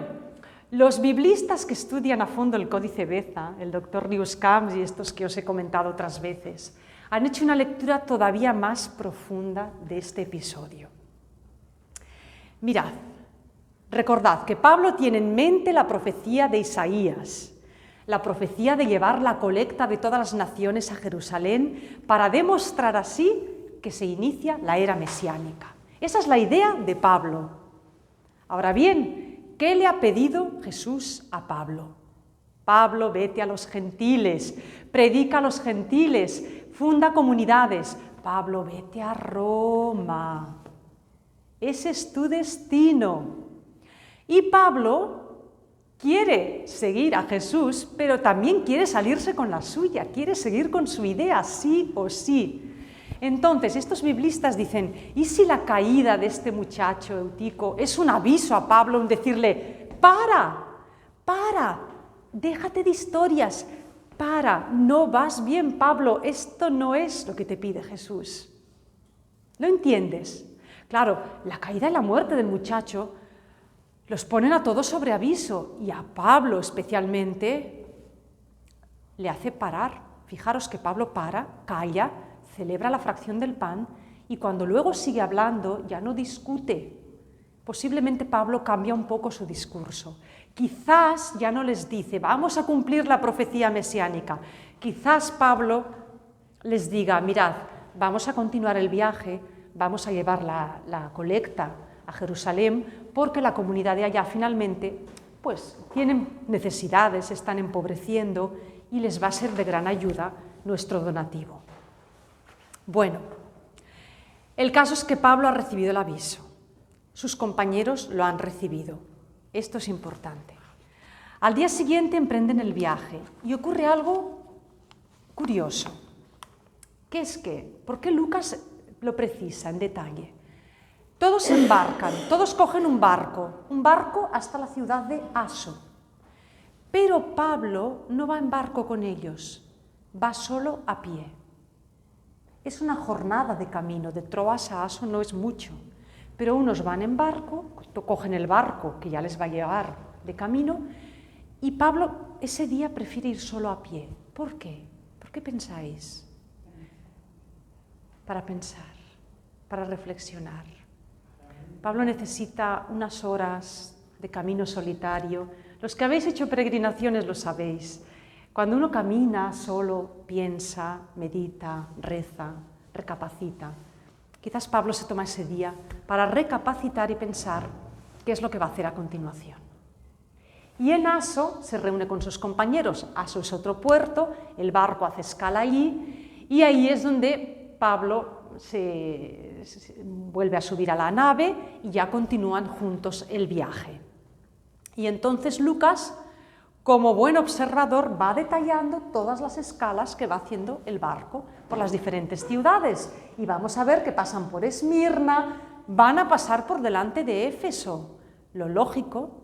los biblistas que estudian a fondo el Códice Beza, el doctor Lewis Camps y estos que os he comentado otras veces, han hecho una lectura todavía más profunda de este episodio. Mirad, recordad que Pablo tiene en mente la profecía de Isaías, la profecía de llevar la colecta de todas las naciones a Jerusalén para demostrar así que se inicia la era mesiánica. Esa es la idea de Pablo. Ahora bien, ¿qué le ha pedido Jesús a Pablo? Pablo, vete a los gentiles, predica a los gentiles, funda comunidades. Pablo, vete a Roma. Ese es tu destino. Y Pablo quiere seguir a Jesús, pero también quiere salirse con la suya, quiere seguir con su idea, sí o sí. Entonces, estos biblistas dicen: ¿y si la caída de este muchacho Eutico es un aviso a Pablo, en decirle: para, déjate de historias, no vas bien, Pablo, esto no es lo que te pide Jesús? ¿Lo entiendes? Claro, la caída y la muerte del muchacho los ponen a todos sobre aviso, y a Pablo especialmente le hace parar. Fijaros que Pablo para, calla, celebra la fracción del pan, y cuando luego sigue hablando ya no discute. Posiblemente Pablo cambia un poco su discurso. Quizás ya no les dice: vamos a cumplir la profecía mesiánica. Quizás Pablo les diga: mirad, vamos a continuar el viaje, vamos a llevar la colecta a Jerusalén, porque la comunidad de allá finalmente pues tienen necesidades, se están empobreciendo y les va a ser de gran ayuda nuestro donativo. Bueno, el caso es que Pablo ha recibido el aviso, sus compañeros lo han recibido. Esto es importante. Al día siguiente emprenden el viaje y ocurre algo curioso. ¿Qué es qué? ¿Por qué Lucas lo precisa en detalle? Todos embarcan, todos cogen un barco hasta la ciudad de Aso. Pero Pablo no va en barco con ellos, va solo a pie. Es una jornada de camino, de Troas a Aso no es mucho, pero unos van en barco, cogen el barco que ya les va a llevar de camino, y Pablo ese día prefiere ir solo a pie. ¿Por qué? ¿Por qué pensáis? Para pensar, para reflexionar. Pablo necesita unas horas de camino solitario. Los que habéis hecho peregrinaciones lo sabéis. Cuando uno camina solo, piensa, medita, reza, recapacita. Quizás Pablo se toma ese día para recapacitar y pensar qué es lo que va a hacer a continuación. Y en Aso se reúne con sus compañeros. Aso es otro puerto, el barco hace escala allí y ahí es donde Pablo se vuelve a subir a la nave y ya continúan juntos el viaje. Y entonces Lucas, como buen observador, va detallando todas las escalas que va haciendo el barco por las diferentes ciudades. Y vamos a ver que pasan por Esmirna, van a pasar por delante de Éfeso. Lo lógico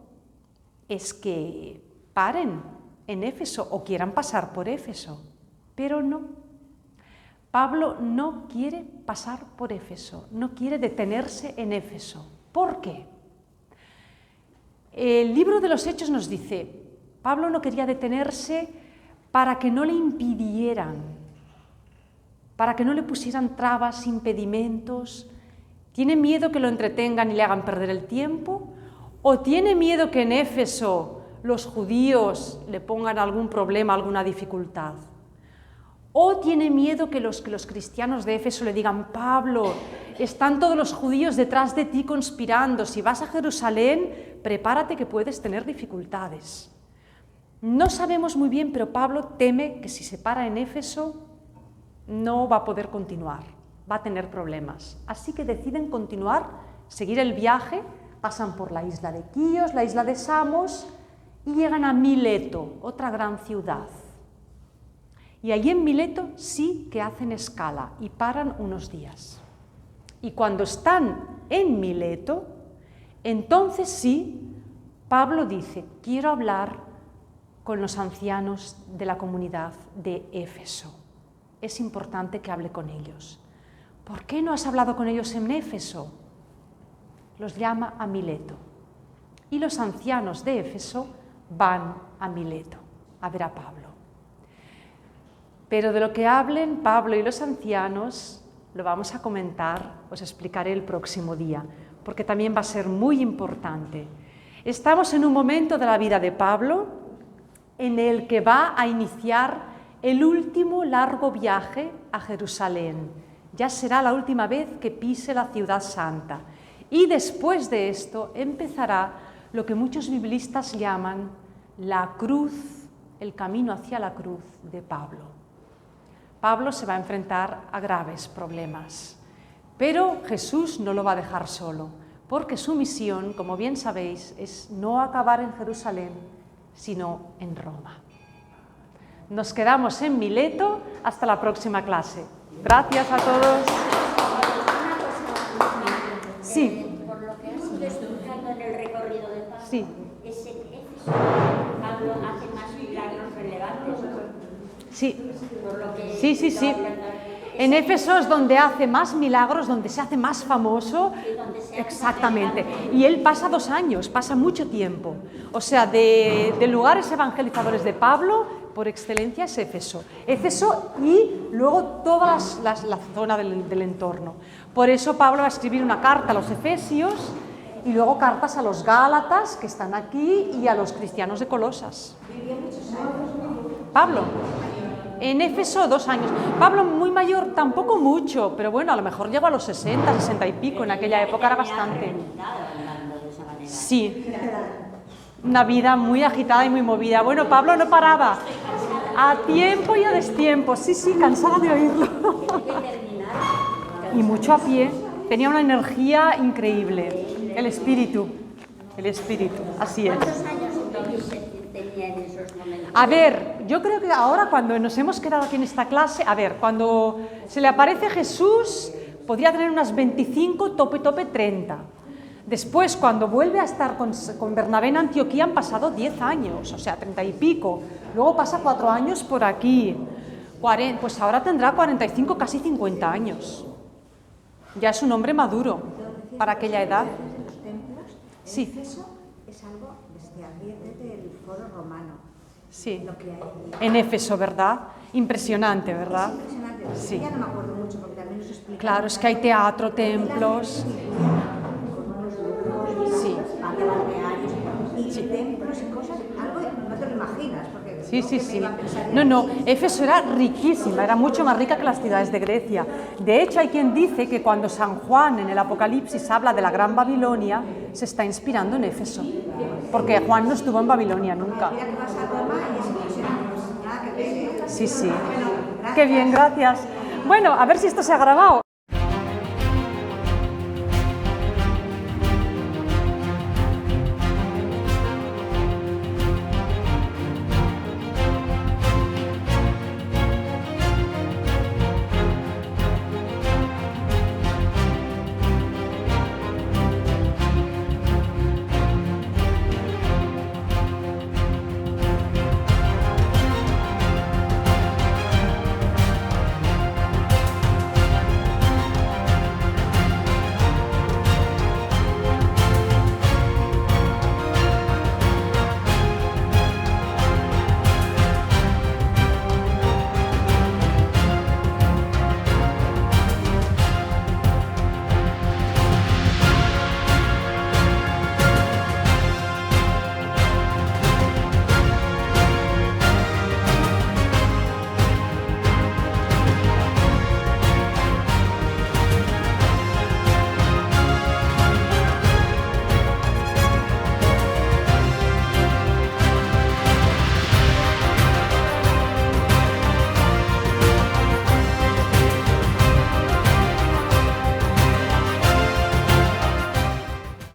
es que paren en Éfeso o quieran pasar por Éfeso, pero no. Pablo no quiere pasar por Éfeso, no quiere detenerse en Éfeso. ¿Por qué? El libro de los Hechos nos dice, Pablo no quería detenerse para que no le impidieran, para que no le pusieran trabas, impedimentos. ¿Tiene miedo que lo entretengan y le hagan perder el tiempo? ¿O tiene miedo que en Éfeso los judíos le pongan algún problema, alguna dificultad? ¿O tiene miedo que los cristianos de Éfeso le digan, Pablo, están todos los judíos detrás de ti conspirando, si vas a Jerusalén, prepárate que puedes tener dificultades? No sabemos muy bien, pero Pablo teme que si se para en Éfeso no va a poder continuar, va a tener problemas. Así que deciden continuar, seguir el viaje, pasan por la isla de Quíos, la isla de Samos y llegan a Mileto, otra gran ciudad. Y allí en Mileto sí que hacen escala y paran unos días. Y cuando están en Mileto, entonces sí, Pablo dice, quiero hablar con los ancianos de la comunidad de Éfeso. Es importante que hable con ellos. ¿Por qué no has hablado con ellos en Éfeso? Los llama a Mileto. Y los ancianos de Éfeso van a Mileto a ver a Pablo. Pero de lo que hablen Pablo y los ancianos lo vamos a comentar, os explicaré el próximo día, porque también va a ser muy importante. Estamos en un momento de la vida de Pablo en el que va a iniciar el último largo viaje a Jerusalén. Ya será la última vez que pise la ciudad santa. Y después de esto empezará lo que muchos biblistas llaman la cruz, el camino hacia la cruz de Pablo. Pablo se va a enfrentar a graves problemas, pero Jesús no lo va a dejar solo, porque su misión, como bien sabéis, es no acabar en Jerusalén, sino en Roma. Nos quedamos en Mileto hasta la próxima clase. Gracias a todos. Sí. Por lo que has ido explicando en el recorrido de Pablo, Sí. ese Éfeso, Pablo hace más milagros relevantes. Sí. Por lo que Sí. En Éfeso es donde hace más milagros, donde se hace más famoso. Exactamente. Y él pasa 2 años, pasa mucho tiempo. O sea, de lugares evangelizadores de Pablo, por excelencia es Éfeso. Éfeso y luego toda la zona del entorno. Por eso Pablo va a escribir una carta a los efesios y luego cartas a los gálatas, que están aquí, y a los cristianos de Colosas. Pablo. En Éfeso 2 años. Pablo muy mayor, tampoco mucho, pero bueno, a lo mejor llegó a los 60, 60 y pico, en aquella época era bastante. Sí, una vida muy agitada y muy movida. Bueno, Pablo no paraba, a tiempo y a destiempo, sí, cansada de oírlo. Y mucho a pie, tenía una energía increíble, el espíritu, así es. ¿Cuántos años tenía en esos momentos? A ver, yo creo que ahora cuando nos hemos quedado aquí en esta clase, cuando se le aparece Jesús, podría tener unas 25, tope 30. Después, cuando vuelve a estar con Bernabé en Antioquía, han pasado 10 años, o sea, 30 y pico. Luego pasa 4 años por aquí. Pues ahora tendrá 45, casi 50 años. Ya es un hombre maduro para aquella edad. Sí. Éfeso es algo desde el foro romano. Sí, Lo que hay. en Éfeso, ¿verdad? Impresionante, ¿verdad? Es impresionante. Sí. Ya no me acuerdo mucho porque también nos explica. Claro, es que hay teatro, templos. Sí. Van de balnearios y Sí. templos y cosas, algo no te lo imaginas, porque Sí, sí, sí. No, no, Éfeso era riquísima, era mucho más rica que las ciudades de Grecia. De hecho, hay quien dice que cuando San Juan en el Apocalipsis habla de la Gran Babilonia, se está inspirando en Éfeso, porque Juan no estuvo en Babilonia nunca. Mira que vas a Roma y es impresionante, pues nada que ver, ¿eh? Sí, sí. Bueno, gracias. Qué bien, gracias. Bueno, a ver si esto se ha grabado.